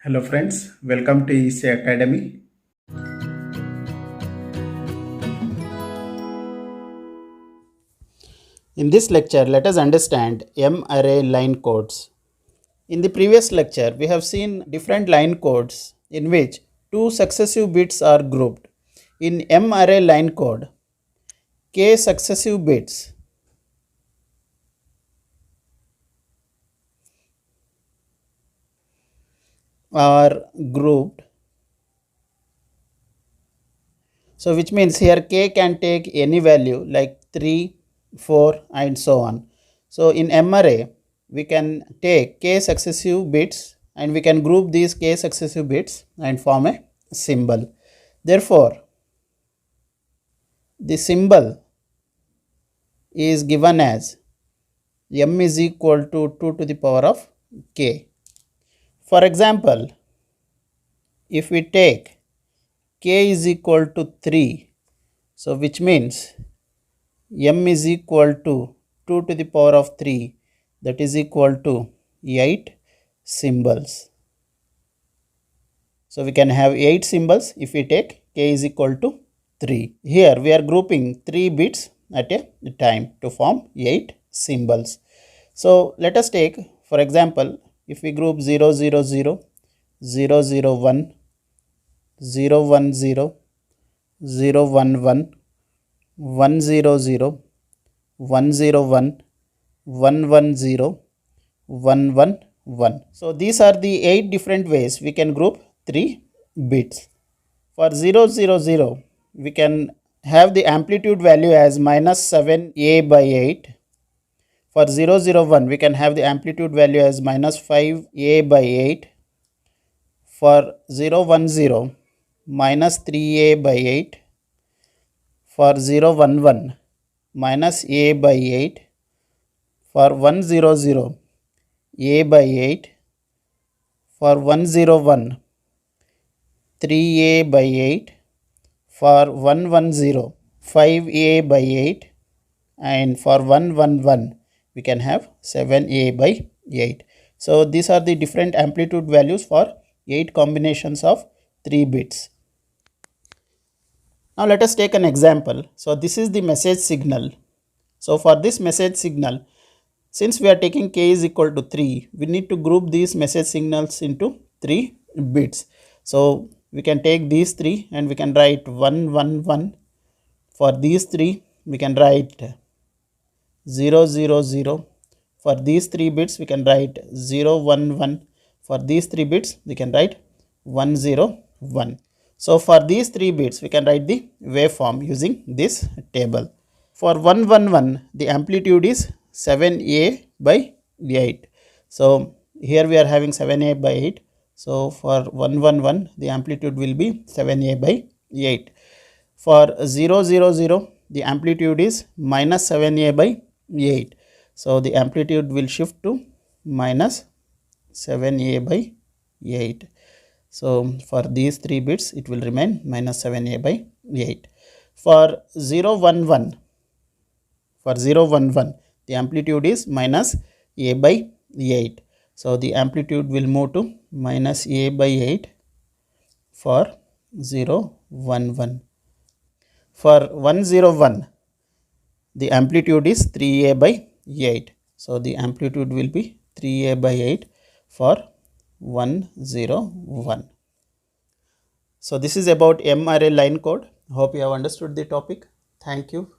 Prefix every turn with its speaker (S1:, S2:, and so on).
S1: Hello friends, welcome to EC Academy.
S2: In this lecture, let us understand M-array line codes. In the previous lecture, we have seen different line codes in which two successive bits are grouped. In M-array line code, k successive bits are grouped. So which means here k can take any value like 3, 4 and so on. So in M-array, we can take k successive bits and we can group these k successive bits and form a symbol. Therefore, the symbol is given as m is equal to 2 to the power of k. For example, if we take k is equal to 3, so which means m is equal to 2 to the power of 3, that is equal to 8 symbols. So we can have 8 symbols if we take k is equal to 3. Here we are grouping 3 bits at a time to form 8 symbols. So let us take, for example, if we group 0, 0, 0, 0, 0, 1, 0, 1, 0, 0, 1, 1, 1, 0, 0, 1, 0, 1, 1, 1, 0, 1, 1, 1. So these are the 8 different ways we can group 3 bits. For 0, 0, 0, we can have the amplitude value as minus 7a by 8. For 0, 0, 1, we can have the amplitude value as minus 5a by 8. For 0, 1, 0, minus 3a by 8. For 0, 1, 1, minus a by 8. For 1, 0, 0, a by 8. For 1, 0, 1, 3a by 8. For 1, 1, 0, 5a by 8. And for 1, 1, 1, we can have 7a by 8. So these are the different amplitude values for 8 combinations of 3 bits. Now let us take an example. So this is the message signal. So for this message signal, since we are taking k is equal to 3, we need to group these message signals into 3 bits. So we can take these 3 and we can write 1, 1, 1. For these 3, we can write 0, 0, 0. For these 3 bits, we can write 0, 1, 1. For these 3 bits, we can write 1, 0, 1. So for these 3 bits, we can write the waveform using this table. For 1, 1, 1, the amplitude is 7a by 8. So here we are having 7a by 8. So for 1, 1, 1, the amplitude will be 7a by 8. For 0, 0, 0, the amplitude is minus 7a by 8. So the amplitude will shift to minus 7a by 8. So for these 3 bits, it will remain minus 7a by 8. For 0, 1, 1, for 0, 1, 1, the amplitude is minus a by 8. So the amplitude will move to minus a by 8 for 0, 1, 1. For 1, 0, 1, the amplitude is 3a by 8. So the amplitude will be 3a by 8 for 1, 0, 1. So this is about M-array line code. Hope you have understood the topic. Thank you.